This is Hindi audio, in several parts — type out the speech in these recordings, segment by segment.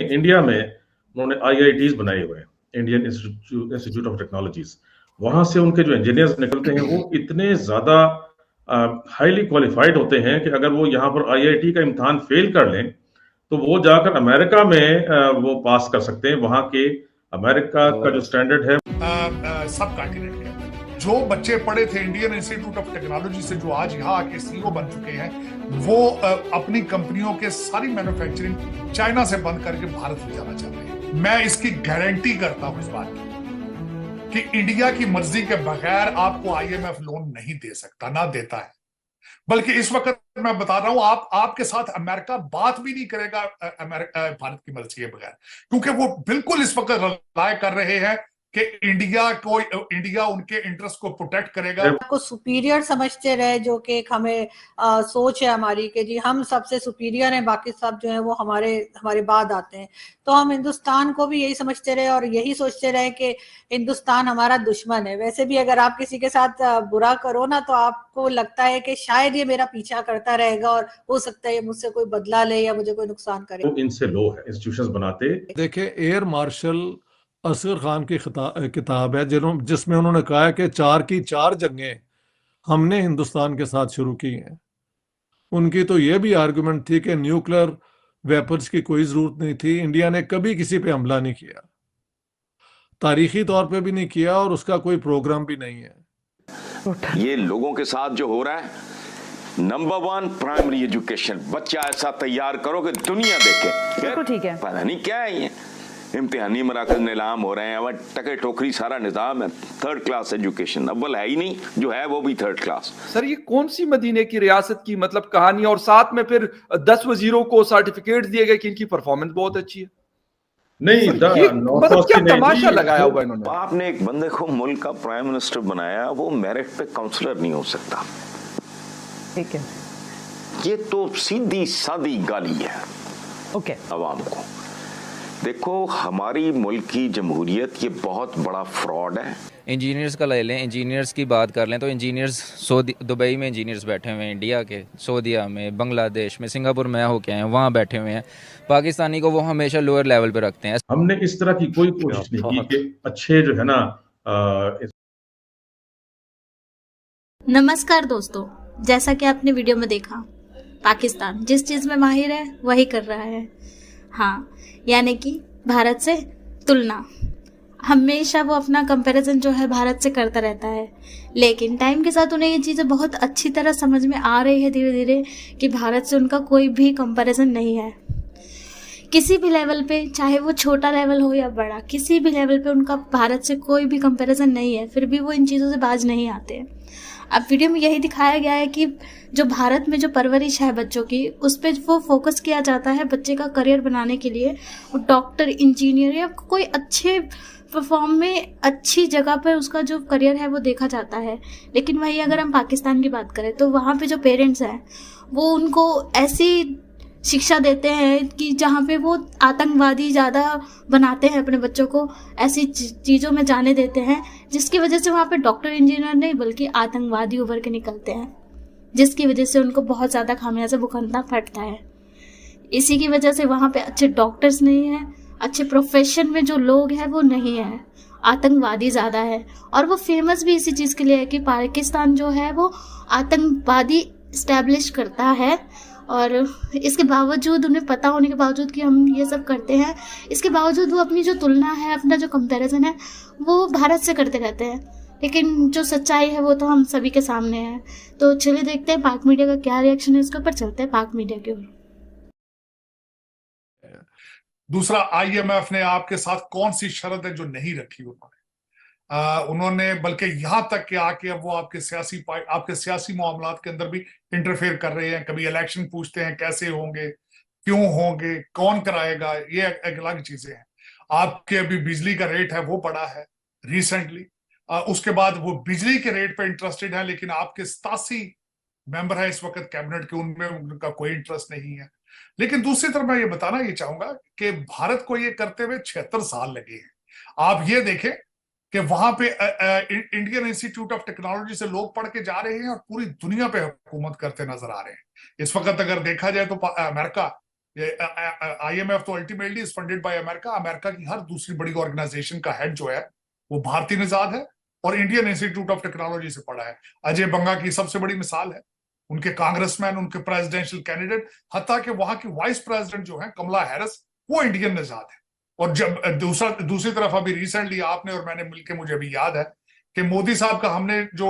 इंडिया में उन्होंने आईआईटीज बनाए हुए हैं, इंडियन इंस्टीट्यूट ऑफ टेक्नोलॉजीज। वहां से उनके जो इंजीनियर्स निकलते हैं वो इतने ज्यादा हाईली क्वालिफाइड होते हैं कि अगर वो यहाँ पर आईआईटी का इम्तिहान फेल कर लें तो वो जाकर अमेरिका में वो पास कर सकते हैं। वहां के अमेरिका का जो स्टैंडर्ड है सब कॉन्टिनेंट के अंदर जो बच्चे पढ़े थे इंडियन इंस्टीट्यूट ऑफ टेक्नोलॉजी से, जो आज यहाँ आके सीईओ बन चुके हैं, वो अपनी कंपनियों के सारी मैन्युफैक्चरिंग चाइना से बंद करके भारत ले जाना चाहते हैं। मैं इसकी गारंटी करता हूं इस बात की कि इंडिया की मर्जी के बगैर आपको आईएमएफ लोन नहीं दे सकता, ना देता है। बल्कि इस वक्त मैं बता रहा हूं, आपके साथ अमेरिका बात भी नहीं करेगा भारत की मर्जी के बगैर, क्योंकि वो बिल्कुल इस वक्त रिलाय कर रहे हैं कि इंडिया उनके इंटरेस्ट को प्रोटेक्ट करेगा। को सुपीरियर समझते रहे, जो कि हमें सोच है हमारी कि जी हम सबसे सुपीरियर हैं, बाकी सब जो है वो हमारे बाद आते हैं। तो हम हिंदुस्तान को भी यही समझते रहे और यही सोचते रहे कि हिंदुस्तान हमारा दुश्मन है। वैसे भी अगर आप किसी के साथ बुरा करो ना तो आपको लगता है कि शायद ये मेरा पीछा करता रहेगा और हो सकता है ये मुझसे कोई बदला ले या मुझे कोई नुकसान करे। तो इनसे लो है इंस्टीट्यूशंस बनाते। देखिए, एयर मार्शल असगर खान की किताब है जिसमें उन्होंने कहा है कि 4 की 4 जंगें हमने हिंदुस्तान के साथ शुरू की हैं। उनकी तो ये भी आर्गुमेंट थी कि न्यूक्लियर वेपन्स की कोई जरूरत नहीं थी, इंडिया ने कभी किसी पे हमला नहीं किया, तारीखी तौर पे भी नहीं किया और उसका कोई प्रोग्राम भी नहीं है। ये लोगों के साथ जो हो रहा है, नंबर 1 प्राइमरी एजुकेशन, बच्चा ऐसा तैयार करो कि दुनिया देखे। ठीक है, पता नहीं क्या है ये, इम्तिहानी मराकज नीलाम हो रहे हैं, अब टके टोकरी सारा निज़ाम है, 3rd क्लास एजुकेशन, अव्वल है ही नहीं, जो है वो भी 3rd क्लास। सर ये कौन सी मदीने की रियासत की मतलब कहानी, और साथ में फिर 10 वजीरों को सर्टिफिकेट दिए गए कि इनकी परफॉर्मेंस बहुत अच्छी है। नहीं, मतलब क्या तमाशा लगाया हुआ इन्होंने। आपने एक बंदे को मुल्क का प्राइम मिनिस्टर बनाया, वो मेरिट पे काउंसलर नहीं हो सकता। ठीक है, ये तो सीधी सादी गाली है ओके अवाम को। देखो, हमारी मुल्क की जमहूरियत ये बहुत बड़ा फ्रॉड है। इंजीनियर्स का ले लें, इंजीनियर्स की बात कर लें तो इंजीनियर्स दुबई में इंजीनियर्स बैठे हुए हैं, इंडिया के, सऊदीया में, बांग्लादेश में, सिंगापुर में होके आए हैं, वहाँ बैठे हुए हैं। पाकिस्तानी को वो हमेशा लोअर लेवल पे रखते हैं। हमने इस तरह की कोई कोशिश नहीं की कि अच्छे जो है ना। नमस्कार दोस्तों, जैसा कि आपने वीडियो में देखा, पाकिस्तान जिस चीज़ में माहिर है वही कर रहा है। हाँ, यानी कि भारत से तुलना। हमेशा वो अपना कंपैरिजन जो है भारत से करता रहता है, लेकिन टाइम के साथ उन्हें ये चीज़ें बहुत अच्छी तरह समझ में आ रही है धीरे धीरे कि भारत से उनका कोई भी कंपैरिजन नहीं है। किसी भी लेवल पे, चाहे वो छोटा लेवल हो या बड़ा, किसी भी लेवल पे उनका भारत से कोई भी कंपैरिजन नहीं है, फिर भी वो इन चीज़ों से बाज नहीं आते। अब वीडियो में यही दिखाया गया है कि जो भारत में जो परवरिश है बच्चों की, उस पर वो फोकस किया जाता है बच्चे का करियर बनाने के लिए। वो डॉक्टर, इंजीनियर या कोई अच्छे परफॉर्म में अच्छी जगह पर उसका जो करियर है वो देखा जाता है। लेकिन वही अगर हम पाकिस्तान की बात करें तो वहाँ पे जो पेरेंट्स हैं वो उनको ऐसी शिक्षा देते हैं कि जहाँ पे वो आतंकवादी ज़्यादा बनाते हैं अपने बच्चों को, ऐसी चीज़ों में जाने देते हैं जिसकी वजह से वहाँ पे डॉक्टर इंजीनियर नहीं बल्कि आतंकवादी उभर के निकलते हैं, जिसकी वजह से उनको बहुत ज़्यादा खामियाजा भुगतना पड़ता है। इसी की वजह से वहाँ पे अच्छे डॉक्टर्स नहीं हैं, अच्छे प्रोफेशन में जो लोग हैं वो नहीं है, आतंकवादी ज़्यादा है। और वो फेमस भी इसी चीज़ के लिए है कि पाकिस्तान जो है वो आतंकवादी इस्टेब्लिश करता है। और इसके बावजूद, उन्हें पता होने के बावजूद कि हम ये सब करते हैं, इसके बावजूद वो अपनी जो तुलना है, अपना जो कंपैरिजन है वो भारत से करते रहते हैं। लेकिन जो सच्चाई है वो तो हम सभी के सामने है। तो चलिए देखते हैं पाक मीडिया का क्या रिएक्शन है इसके ऊपर, चलते हैं पाक मीडिया की ओर। दूसरा, आईएमएफ ने आपके साथ कौन सी शर्त है जो नहीं रखी उन्होंने, बल्कि यहां तक कि आके अब वो आपके सियासी मामलात के अंदर भी इंटरफेयर कर रहे हैं। कभी इलेक्शन पूछते हैं कैसे होंगे, क्यों होंगे, कौन कराएगा, ये एक अलग चीजें हैं। आपके अभी बिजली का रेट है वो बढ़ा है रिसेंटली, उसके बाद वो बिजली के रेट पे इंटरेस्टेड है, लेकिन आपके 87 मेंबर है इस वक्त कैबिनेट के, उनमें उनका कोई इंटरेस्ट नहीं है। लेकिन दूसरी तरफ मैं ये बताना ये चाहूंगा कि भारत को ये करते हुए 76 साल लगे हैं। आप ये देखें कि वहां पे इंडियन इंस्टीट्यूट ऑफ टेक्नोलॉजी से लोग पढ़ के जा रहे हैं और पूरी दुनिया पे हुकूमत करते नजर आ रहे हैं। इस वक्त अगर देखा जाए तो अमेरिका ये IMF तो ultimately is funded by America. America की हर दूसरी बड़ी ऑर्गेनाइजेशन का हेड जो है वो भारतीय निजाद है और इंडियन इंस्टीट्यूट ऑफ टेक्नोलॉजी से पढ़ा है। अजय बंगा की सबसे बड़ी मिसाल है, उनके कांग्रेसमैन, उनके प्रेसिडेंशियल कैंडिडेट, हत्ता कि वहां की वाइस प्रेसिडेंट जो है कमला हैरिस, वो इंडियन निजाद है। और जब दूसरी तरफ अभी रिसेंटली आपने और मैंने मिलकर, मुझे अभी याद है कि मोदी साहब का हमने जो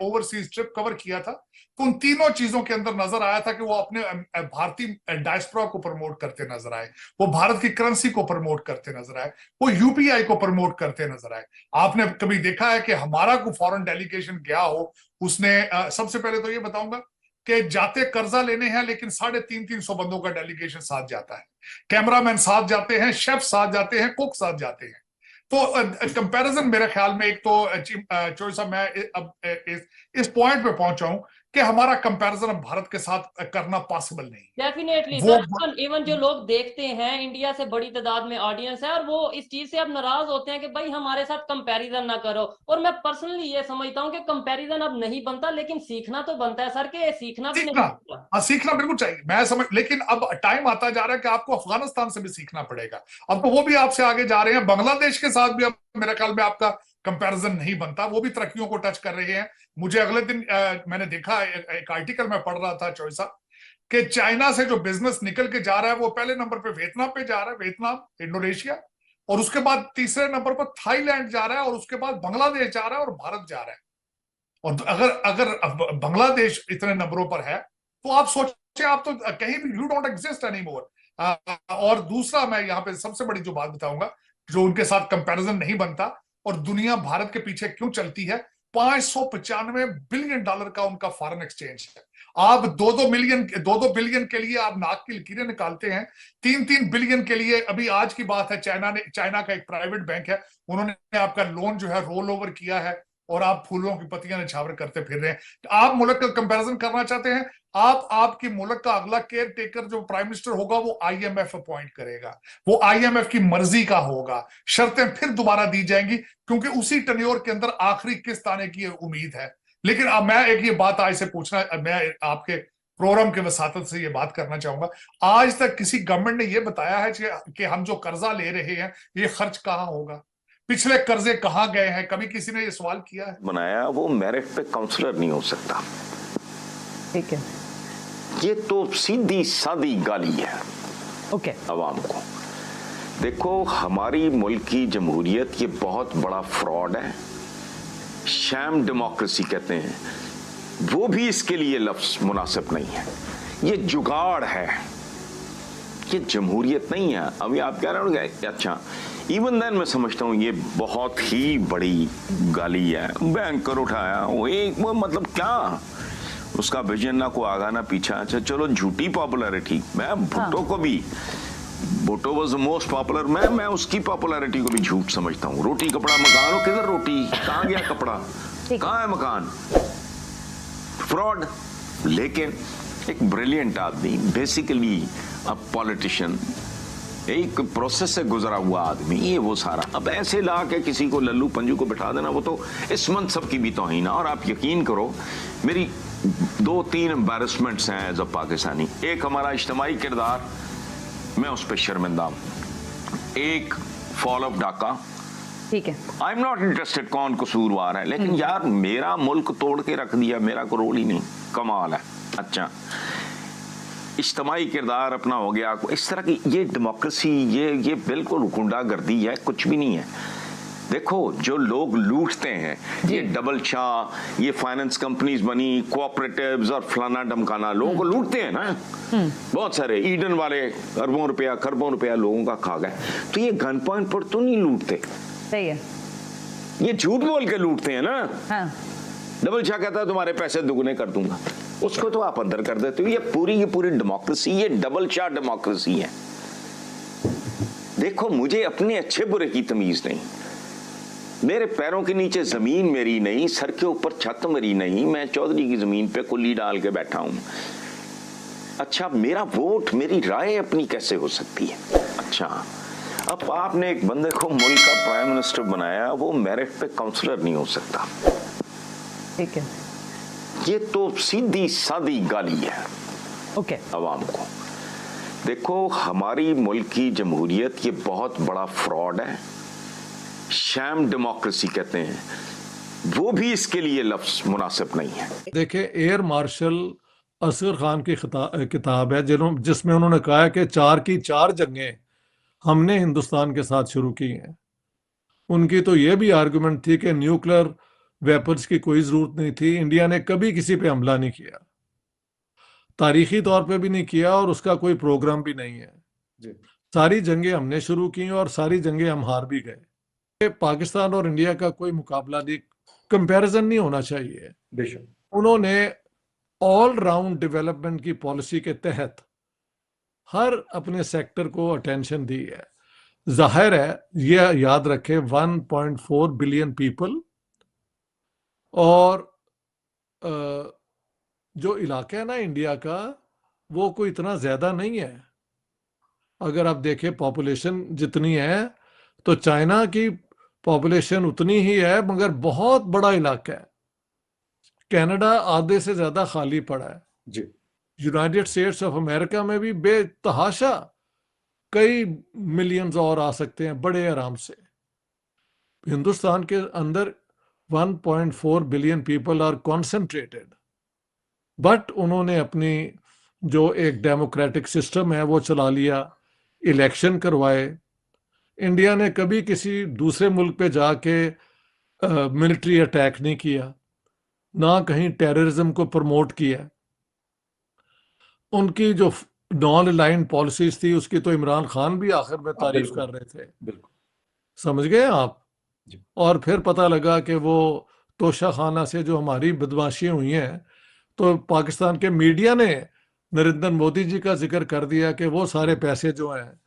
ओवरसीज ट्रिप कवर किया था, तो उन तीनों चीजों के अंदर नजर आया था कि वो अपने भारतीय डायस्पोरा को प्रमोट करते नजर आए, वो भारत की करेंसी को प्रमोट करते नजर आए, वो UPI को प्रमोट करते नजर आए। आपने कभी देखा है कि हमारा को फॉरेन डेलीगेशन गया हो, उसने सबसे पहले तो ये बताऊंगा कि जाते कर्जा लेने हैं, लेकिन 350 बंदों का डेलीगेशन साथ जाता है, कैमरामैन साथ जाते हैं, शेफ साथ जाते हैं, कुक साथ जाते हैं। तो कंपैरिजन मेरे ख्याल में, एक तो चोई साहब मैं अब इस पॉइंट पे पहुंचा हूं कि हमारा कंपैरिजन अब भारत के साथ करना पॉसिबल नहीं। डेफिनेटली सर, इवन जो लोग देखते हैं, इंडिया से बड़ी तादाद में ऑडियंस है और वो इस चीज से अब नाराज होते हैं कि भाई हमारे साथ कंपैरिजन ना करो। और मैं पर्सनली ये समझता हूँ कि कंपैरिजन अब नहीं बनता, लेकिन सीखना तो बनता है सर, कि सीखना भी नहीं बनता। सीखना बिल्कुल चाहिए, मैं समझ, लेकिन अब टाइम आता जा रहा है कि आपको अफगानिस्तान से भी सीखना पड़ेगा। अब तो वो भी आपसे आगे जा रहे हैं, बांग्लादेश के साथ भी अब मेरे ख्याल में आपका कंपैरिजन नहीं बनता, वो भी तरक्कियों को टच कर रहे हैं। मुझे अगले दिन मैंने देखा, एक आर्टिकल में पढ़ रहा था चोई साहब, कि चाइना से जो बिजनेस निकल के जा रहा है वो पहले नंबर पे वियतनाम पे जा रहा है, वियतनाम, इंडोनेशिया, और उसके बाद तीसरे नंबर पर थाईलैंड जा रहा है, और उसके बाद बांग्लादेश जा रहा है और भारत जा रहा है। और अगर बांग्लादेश इतने नंबरों पर है तो आप सोचिए, आप तो कहीं भी you don't exist any more. और दूसरा, मैं यहाँ पे सबसे बड़ी जो बात बताऊंगा, जो उनके साथ कंपैरिजन नहीं बनता और दुनिया भारत के पीछे क्यों चलती है, 595 बिलियन डॉलर का उनका फॉरेन एक्सचेंज है। आप 2-2 बिलियन के लिए आप नाक की लकीरें निकालते हैं, 3-3 बिलियन के लिए। अभी आज की बात है, चाइना का एक प्राइवेट बैंक है, उन्होंने आपका लोन जो है रोल ओवर किया है, और आप फूलों की पत्तियां निछावर करते फिर रहे हैं। आप मुल्क का कंपैरिजन करना चाहते हैं, आपकी मुल्क का अगला केयर टेकर जो प्राइम मिनिस्टर होगा वो IMF अपॉइंट करेगा, वो IMF की मर्जी का होगा, शर्तें फिर दोबारा दी जाएंगी, क्योंकि उसी टेन्योर के अंदर आखिरी किस्त आने की उम्मीद है। लेकिन अब मैं एक ये बात आज से पूछना, मैं आपके प्रोग्राम के वसातत से ये बात करना चाहूंगा, आज तक किसी गवर्नमेंट ने ये बताया है कि हम जो कर्जा ले रहे हैं ये खर्च कहाँ होगा, पिछले कर्जे कहाँ गए हैं? कभी किसी ने ये सवाल किया है? बनाया वो मेरिट पे काउंसलर नहीं हो सकता। ठीक है, ये तो सीधी सादी गाली है ओके अवाम को। देखो, हमारी मुल्क की जमहूरियत ये बहुत बड़ा फ्रॉड है, शैम डेमोक्रेसी कहते हैं, वो भी इसके लिए लफ्ज मुनासिब नहीं है। ये जुगाड़ है, ये जमहूरियत नहीं है। अभी आप कह रहे हो, अच्छा इवन देन मैं समझता हूँ ये बहुत ही बड़ी गाली है। बैंकर उठाया वो मतलब क्या, उसका विजन ना को आगा ना पीछा। अच्छा चलो, झूठी पॉपुलैरिटी, मैं भुट्टो को भी, Bhutto was the most popular, मैं उसकी पॉपुलैरिटी को भी झूठ समझता हूँ। रोटी कपड़ा मकान, हो किधर रोटी, कहाँ गया कपड़ा, कहाँ है मकान, फ्रॉड। लेकिन एक ब्रिलियंट आदमी, बेसिकली अ पॉलिटिशियन, एक प्रोसेस से गुजरा हुआ आदमी, ये वो सारा अब ऐसे ला के किसी को लल्लू पंजू को बिठा देना, वो तो इस मनसब की भी तौहीन है। और आप यकीन करो, मेरी 2-3 एम्बैरसमेंट्स हैं एज अ पाकिस्तानी। एक हमारा इज्तिमाई किरदार, मैं उस पर शर्मिंदा हूँ। एक फॉल ऑफ डाका, ठीक है, आई एम नॉट इंटरेस्टेड कौन कसूरवार है, लेकिन यार मेरा मुल्क तोड़ के रख दिया, मेरा को रोल ही नहीं, कमाल है। अच्छा, इज्तिमाई किरदार अपना हो गया, इस तरह की ये डेमोक्रेसी, ये बिल्कुल गुंडागर्दी है, कुछ भी नहीं है। देखो, जो लोग लूटते हैं, ये डबल शाह, ये फाइनेंस कंपनीज बनी, कोऑपरेटिव्स और फलाना डमकाना, लोगों को लूटते हैं ना। बहुत सारे ईडन वाले अरबों रुपया खरबों रुपया लोगों का खा गए, तो ये गन पॉइंट पर तो नहीं लूटते, सही है, ये झूठ बोल के लूटते हैं ना। हाँ। डबल शाह कहता है तुम्हारे पैसे दुगने कर दूंगा, उसको तो आप अंदर कर देते हो। ये पूरी की पूरी डेमोक्रेसी, ये डबल शाह डेमोक्रेसी है। देखो, मुझे अपने अच्छे बुरे की तमीज नहीं, मेरे पैरों के नीचे जमीन मेरी नहीं, सर के ऊपर छत मेरी नहीं, मैं चौधरी की जमीन पे कुल्ली डाल के बैठा हूं। अच्छा, मेरा वोट, मेरी राय अपनी कैसे हो सकती है? अच्छा, अब आपने एक बंदे को मुल्क का प्राइम मिनिस्टर बनाया, वो मेरिट पे काउंसलर नहीं हो सकता। ठीक है, ये तो सीधी सादी गाली है ओके अवाम को। देखो, हमारी मुल्क की जमहूरियत ये बहुत बड़ा फ्रॉड है, शैम डेमोक्रेसी कहते हैं, वो भी इसके लिए लफ्ज मुनासिब नहीं है। देखें, एयर मार्शल असगर खान की किताब है जिसमें उन्होंने कहा है कि 4 की 4 जंगें हमने हिंदुस्तान के साथ शुरू की हैं। उनकी तो ये भी आर्गुमेंट थी कि न्यूक्लियर वेपन्स की कोई जरूरत नहीं थी, इंडिया ने कभी किसी पे हमला नहीं किया, तारीखी तौर पे भी नहीं किया और उसका कोई प्रोग्राम भी नहीं है जी। सारी जंगें हमने शुरू की और सारी जंगें हम हार भी गए। पाकिस्तान और इंडिया का कोई मुकाबला नहीं, कंपैरिजन नहीं होना चाहिए। बेशक उन्होंने ऑल राउंड डेवलपमेंट की पॉलिसी के तहत हर अपने सेक्टर को अटेंशन दी है। जाहिर है, ये याद रखें 1.4 बिलियन पीपल और जो इलाका है ना इंडिया का, वो कोई इतना ज्यादा नहीं है। अगर आप देखें पॉपुलेशन जितनी है तो चाइना की पॉपुलेशन उतनी ही है, मगर बहुत बड़ा इलाका है। कनाडा आधे से ज्यादा खाली पड़ा है जी। यूनाइटेड स्टेट्स ऑफ अमेरिका में भी बेतहाशा कई मिलियंस और आ सकते हैं बड़े आराम से। हिंदुस्तान के अंदर 1.4 billion people are concentrated, but उन्होंने अपनी जो एक डेमोक्रेटिक सिस्टम है वो चला लिया, इलेक्शन करवाए। इंडिया ने कभी किसी दूसरे मुल्क पे जाके मिलिट्री अटैक नहीं किया, ना कहीं टेररिज्म को प्रमोट किया। उनकी जो नॉन अलाइंड पॉलिसीज थी उसकी तो इमरान खान भी आखिर में तारीफ कर रहे थे। बिल्कुल समझ गए आप जी। और फिर पता लगा कि वो तोशा खाना से जो हमारी बदमाशियां हुई हैं, तो पाकिस्तान के मीडिया ने नरेंद्र मोदी जी का जिक्र कर दिया कि वो सारे पैसे जो हैं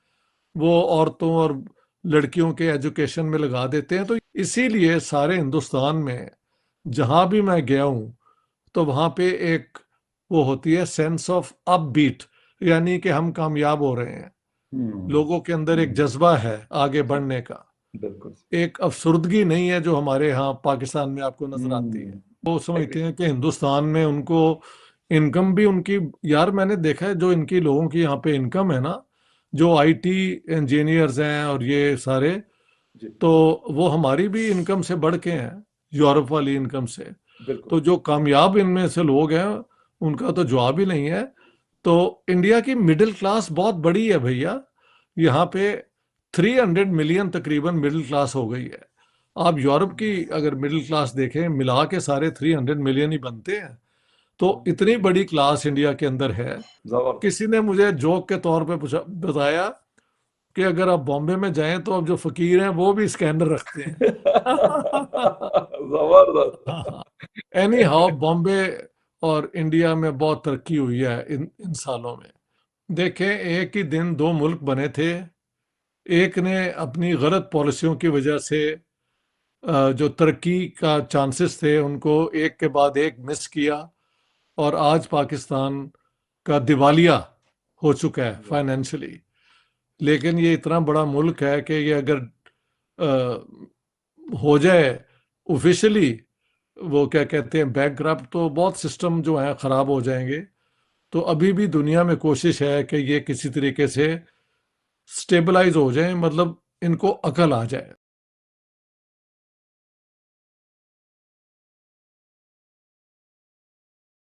वो औरतों और लड़कियों के एजुकेशन में लगा देते हैं। तो इसीलिए सारे हिंदुस्तान में जहां भी मैं गया हूं तो वहां पे एक वो होती है सेंस ऑफ अपबीट, यानी कि हम कामयाब हो रहे हैं। लोगों के अंदर एक जज्बा है आगे बढ़ने का, बिल्कुल एक अफसुर्दगी नहीं है जो हमारे यहाँ पाकिस्तान में आपको नजर आती है। वो समझते हैं कि हिंदुस्तान में उनको इनकम भी उनकी, यार मैंने देखा है जो इनकी लोगों की यहाँ पे इनकम है ना, जो आईटी इंजीनियर्स हैं और ये सारे, तो वो हमारी भी इनकम से बढ़ के हैं, यूरोप वाली इनकम से। तो जो कामयाब इनमें से लोग हैं उनका तो जवाब ही नहीं है। तो इंडिया की मिडिल क्लास बहुत बड़ी है भैया, यहाँ पे 300 मिलियन तकरीबन मिडिल क्लास हो गई है। आप यूरोप की अगर मिडिल क्लास देखें, मिला के सारे 300 मिलियन ही बनते हैं। तो इतनी बड़ी क्लास इंडिया के अंदर है। किसी ने मुझे जोक के तौर पे बताया कि अगर आप बॉम्बे में जाएं तो अब जो फकीर हैं वो भी स्कैनर रखते हैं। जबरदस्त। एनी हाउ, बॉम्बे और इंडिया में बहुत तरक्की हुई है इन सालों में। देखें, एक ही दिन 2 मुल्क बने थे। एक ने अपनी गलत पॉलिसियों की वजह से जो तरक्की का चांसेस थे उनको एक के बाद एक मिस किया, और आज पाकिस्तान का दिवालिया हो चुका है फाइनेंशियली। लेकिन ये इतना बड़ा मुल्क है कि ये अगर हो जाए ऑफिशियली, वो क्या कहते हैं, बैंकक्रप्ट, तो बहुत सिस्टम जो है ख़राब हो जाएंगे। तो अभी भी दुनिया में कोशिश है कि ये किसी तरीके से स्टेबलाइज हो जाए, मतलब इनको अकल आ जाए।